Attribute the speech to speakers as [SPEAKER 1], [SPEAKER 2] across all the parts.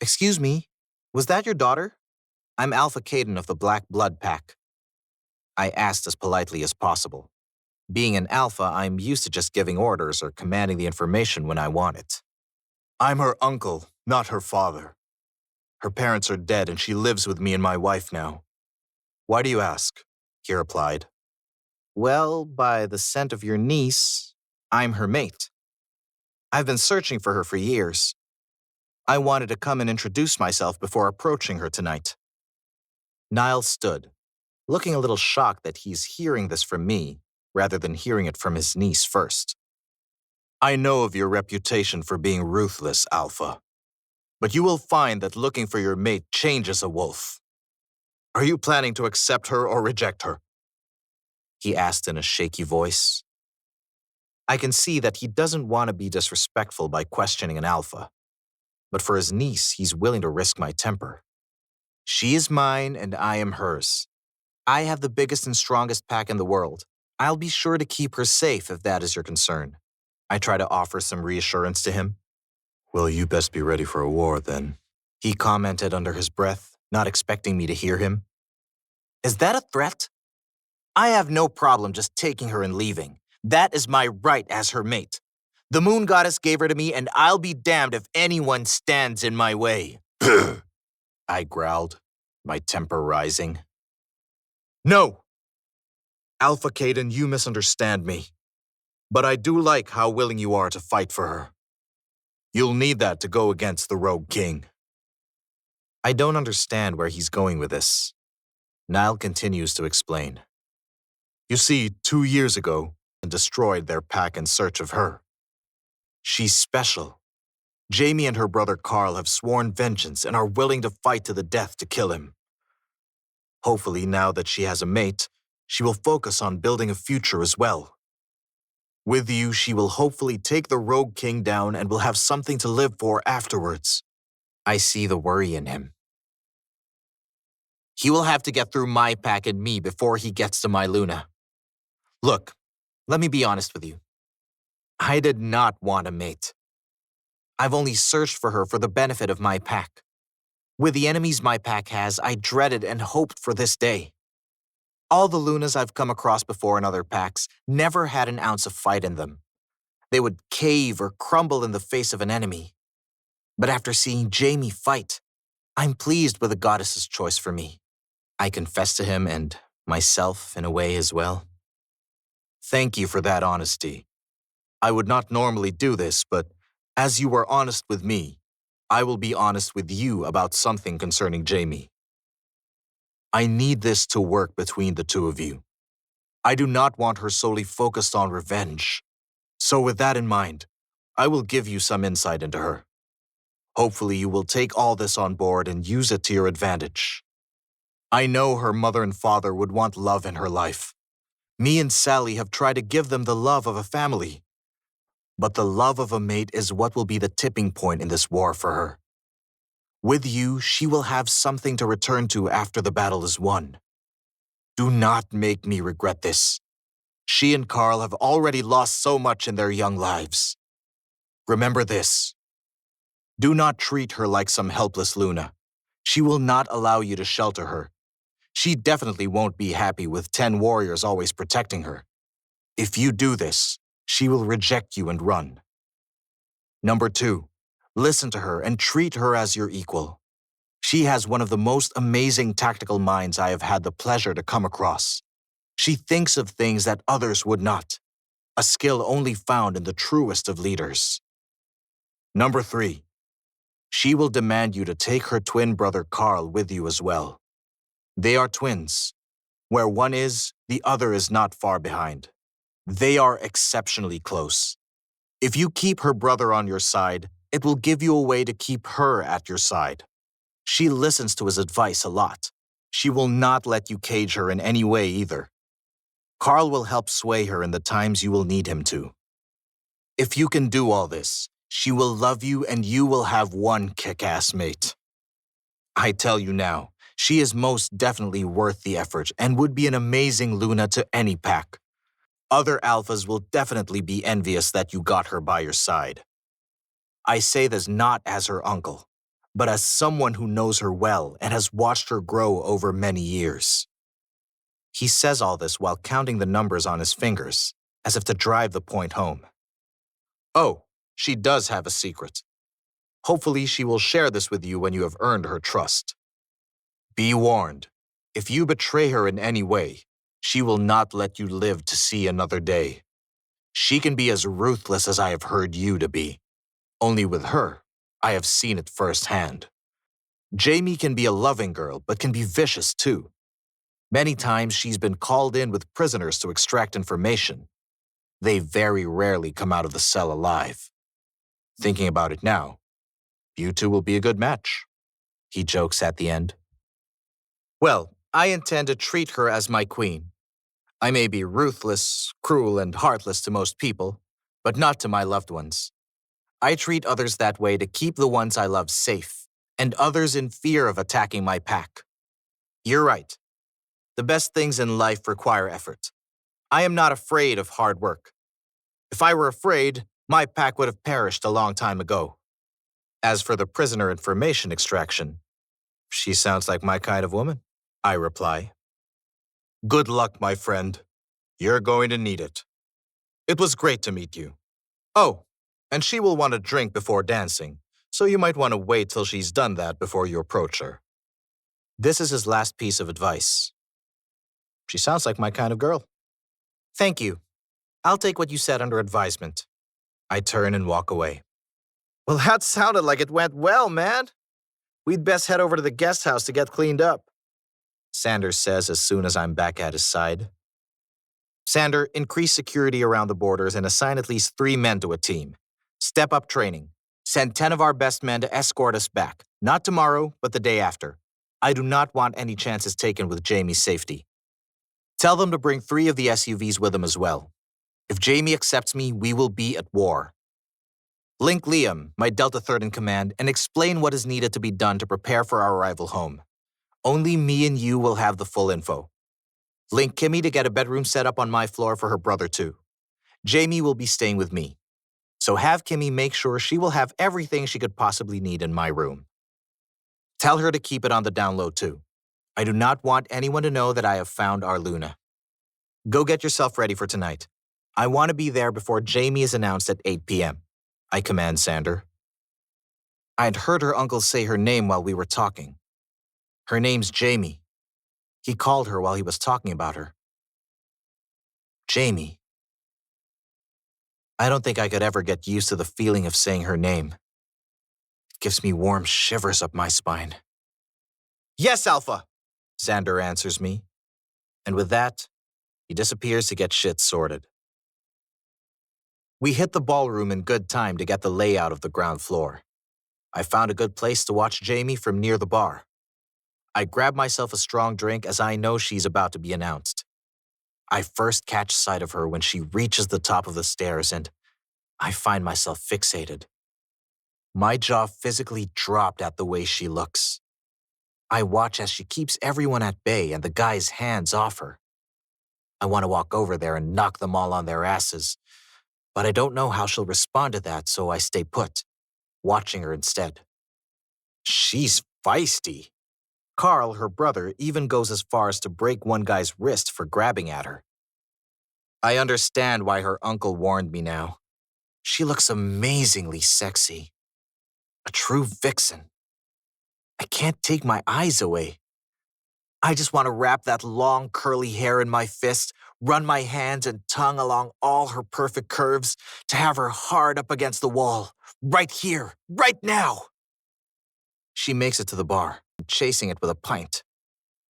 [SPEAKER 1] Excuse me, was that your daughter? I'm Alpha Caden of the Black Blood Pack. I asked as politely as possible. Being an alpha, I'm used to just giving orders or commanding the information when I want it. I'm her uncle, not her father. Her parents are dead and she lives with me and my wife now. Why do you ask? He replied. Well, by the scent of your niece, I'm her mate. I've been searching for her for years. I wanted to come and introduce myself before approaching her tonight. Niall stood, looking a little shocked that he's hearing this from me rather than hearing it from his niece first. I know of your reputation for being ruthless, Alpha, but you will find that looking for your mate changes a wolf. Are you planning to accept her or reject her? He asked in a shaky voice. I can see that he doesn't want to be disrespectful by questioning an alpha, but for his niece, he's willing to risk my temper. She is mine and I am hers. I have the biggest and strongest pack in the world. I'll be sure to keep her safe if that is your concern. I try to offer some reassurance to him. Well, you best be ready for a war then, he commented under his breath, not expecting me to hear him. Is that a threat? I have no problem just taking her and leaving. That is my right as her mate. The moon goddess gave her to me, and I'll be damned if anyone stands in my way. I growled, my temper rising. No! Alpha Caden, you misunderstand me. But I do like how willing you are to fight for her. You'll need that to go against the Rogue King. I don't understand where he's going with this. Niall continues to explain. You see, 2 years ago, and destroyed their pack in search of her. She's special. Jamie and her brother Carl have sworn vengeance and are willing to fight to the death to kill him. Hopefully, now that she has a mate, she will focus on building a future as well. With you, she will hopefully take the Rogue King down and will have something to live for afterwards. I see the worry in him. He will have to get through my pack and me before he gets to my Luna. Look, let me be honest with you. I did not want a mate. I've only searched for her for the benefit of my pack. With the enemies my pack has, I dreaded and hoped for this day. All the Lunas I've come across before in other packs never had an ounce of fight in them. They would cave or crumble in the face of an enemy. But after seeing Jamie fight, I'm pleased with the goddess's choice for me. I confess to him and myself in a way as well. Thank you for that honesty. I would not normally do this, but as you were honest with me, I will be honest with you about something concerning Jamie. I need this to work between the two of you. I do not want her solely focused on revenge. So with that in mind, I will give you some insight into her. Hopefully you will take all this on board and use it to your advantage. I know her mother and father would want love in her life. Me and Sally have tried to give them the love of a family. But the love of a mate is what will be the tipping point in this war for her. With you, she will have something to return to after the battle is won. Do not make me regret this. She and Carl have already lost so much in their young lives. Remember this. Do not treat her like some helpless Luna. She will not allow you to shelter her. She definitely won't be happy with 10 warriors always protecting her. If you do this, she will reject you and run. Number 2, listen to her and treat her as your equal. She has one of the most amazing tactical minds I have had the pleasure to come across. She thinks of things that others would not, a skill only found in the truest of leaders. Number 3, she will demand you to take her twin brother Carl with you as well. They are twins. Where one is, the other is not far behind. They are exceptionally close. If you keep her brother on your side, it will give you a way to keep her at your side. She listens to his advice a lot. She will not let you cage her in any way either. Carl will help sway her in the times you will need him to. If you can do all this, she will love you and you will have one kick-ass mate. I tell you now, she is most definitely worth the effort and would be an amazing Luna to any pack. Other alphas will definitely be envious that you got her by your side. I say this not as her uncle, but as someone who knows her well and has watched her grow over many years. He says all this while counting the numbers on his fingers, as if to drive the point home. Oh, she does have a secret. Hopefully she will share this with you when you have earned her trust. Be warned, if you betray her in any way, she will not let you live to see another day. She can be as ruthless as I have heard you to be. Only with her, I have seen it firsthand. Jamie can be a loving girl, but can be vicious too. Many times she's been called in with prisoners to extract information. They very rarely come out of the cell alive. Thinking about it now, you two will be a good match, he jokes at the end. Well, I intend to treat her as my queen. I may be ruthless, cruel, and heartless to most people, but not to my loved ones. I treat others that way to keep the ones I love safe, and others in fear of attacking my pack. You're right. The best things in life require effort. I am not afraid of hard work. If I were afraid, my pack would have perished a long time ago. As for the prisoner information extraction, she sounds like my kind of woman, I reply. Good luck, my friend. You're going to need it. It was great to meet you. Oh, and she will want a drink before dancing, so you might want to wait till she's done that before you approach her. This is his last piece of advice. She sounds like my kind of girl. Thank you. I'll take what you said under advisement. I turn and walk away. Well, that sounded like it went well, man. We'd best head over to the guest house to get cleaned up, Sanders says as soon as I'm back at his side. Sander, increase security around the borders and assign at least 3 men to a team. Step up training. Send 10 of our best men to escort us back. Not tomorrow, but the day after. I do not want any chances taken with Jamie's safety. Tell them to bring 3 of the SUVs with them as well. If Jamie accepts me, we will be at war. Link Liam, my Delta 3rd in command, and explain what is needed to be done to prepare for our arrival home. Only me and you will have the full info. Link Kimmy to get a bedroom set up on my floor for her brother too. Jamie will be staying with me. So have Kimmy make sure she will have everything she could possibly need in my room. Tell her to keep it on the down low too. I do not want anyone to know that I have found our Luna. Go get yourself ready for tonight. I want to be there before Jamie is announced at 8 p.m. I command Sander. I had heard her uncle say her name while we were talking. Her name's Jamie. He called her while he was talking about her. Jamie. I don't think I could ever get used to the feeling of saying her name. It gives me warm shivers up my spine. Yes, Alpha, Sander answers me. And with that, he disappears to get shit sorted. We hit the ballroom in good time to get the layout of the ground floor. I found a good place to watch Jamie from near the bar. I grab myself a strong drink as I know she's about to be announced. I first catch sight of her when she reaches the top of the stairs and I find myself fixated. My jaw physically dropped at the way she looks. I watch as she keeps everyone at bay and the guys' hands off her. I want to walk over there and knock them all on their asses, but I don't know how she'll respond to that, so I stay put, watching her instead. She's feisty. Carl, her brother, even goes as far as to break one guy's wrist for grabbing at her. I understand why her uncle warned me now. She looks amazingly sexy. A true vixen. I can't take my eyes away. I just want to wrap that long curly hair in my fist, run my hands and tongue along all her perfect curves to have her hard up against the wall, right here, right now. She makes it to the bar, chasing it with a pint.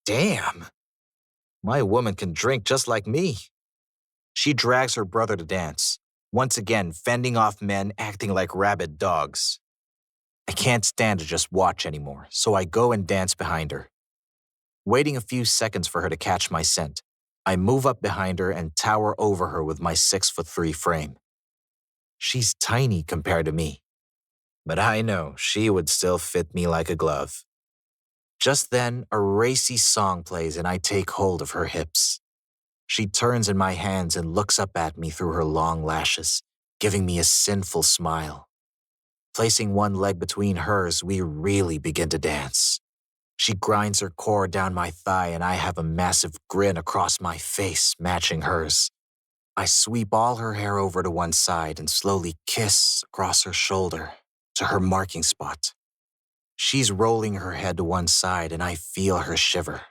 [SPEAKER 1] Damn. My woman can drink just like me. She drags her brother to dance, once again fending off men acting like rabid dogs. I can't stand to just watch anymore, so I go and dance behind her. Waiting a few seconds for her to catch my scent, I move up behind her and tower over her with my 6'3" frame. She's tiny compared to me, but I know she would still fit me like a glove. Just then, a racy song plays and I take hold of her hips. She turns in my hands and looks up at me through her long lashes, giving me a sinful smile. Placing one leg between hers, we really begin to dance. She grinds her core down my thigh, and I have a massive grin across my face, matching hers. I sweep all her hair over to one side and slowly kiss across her shoulder to her marking spot. She's rolling her head to one side, and I feel her shiver.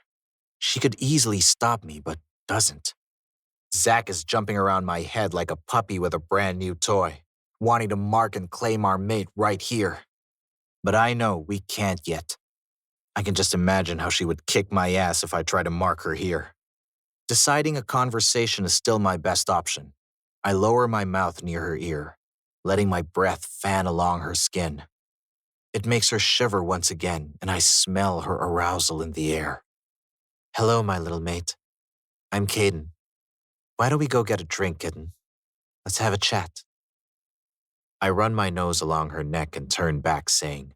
[SPEAKER 1] She could easily stop me, but doesn't. Zach is jumping around my head like a puppy with a brand new toy, wanting to mark and claim our mate right here. But I know we can't yet. I can just imagine how she would kick my ass if I try to mark her here. Deciding a conversation is still my best option. I lower my mouth near her ear, letting my breath fan along her skin. It makes her shiver once again, and I smell her arousal in the air. Hello, my little mate. I'm Caden. Why don't we go get a drink, kitten? Let's have a chat. I run my nose along her neck and turn back, saying,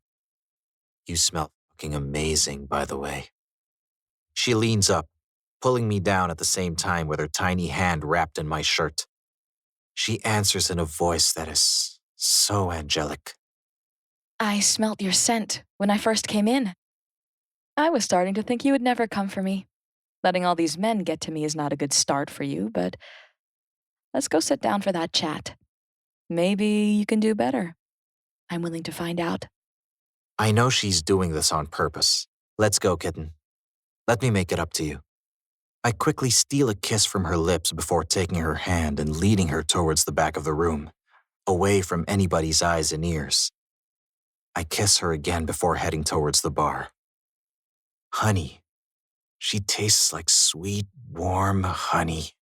[SPEAKER 1] You smell fucking amazing, by the way. She leans up, pulling me down at the same time with her tiny hand wrapped in my shirt. She answers in a voice that is so angelic.
[SPEAKER 2] I smelt your scent when I first came in. I was starting to think you would never come for me. Letting all these men get to me is not a good start for you, but let's go sit down for that chat. Maybe you can do better. I'm willing to find out.
[SPEAKER 1] I know she's doing this on purpose. Let's go, kitten. Let me make it up to you. I quickly steal a kiss from her lips before taking her hand and leading her towards the back of the room, away from anybody's eyes and ears. I kiss her again before heading towards the bar. Honey. She tastes like sweet, warm honey.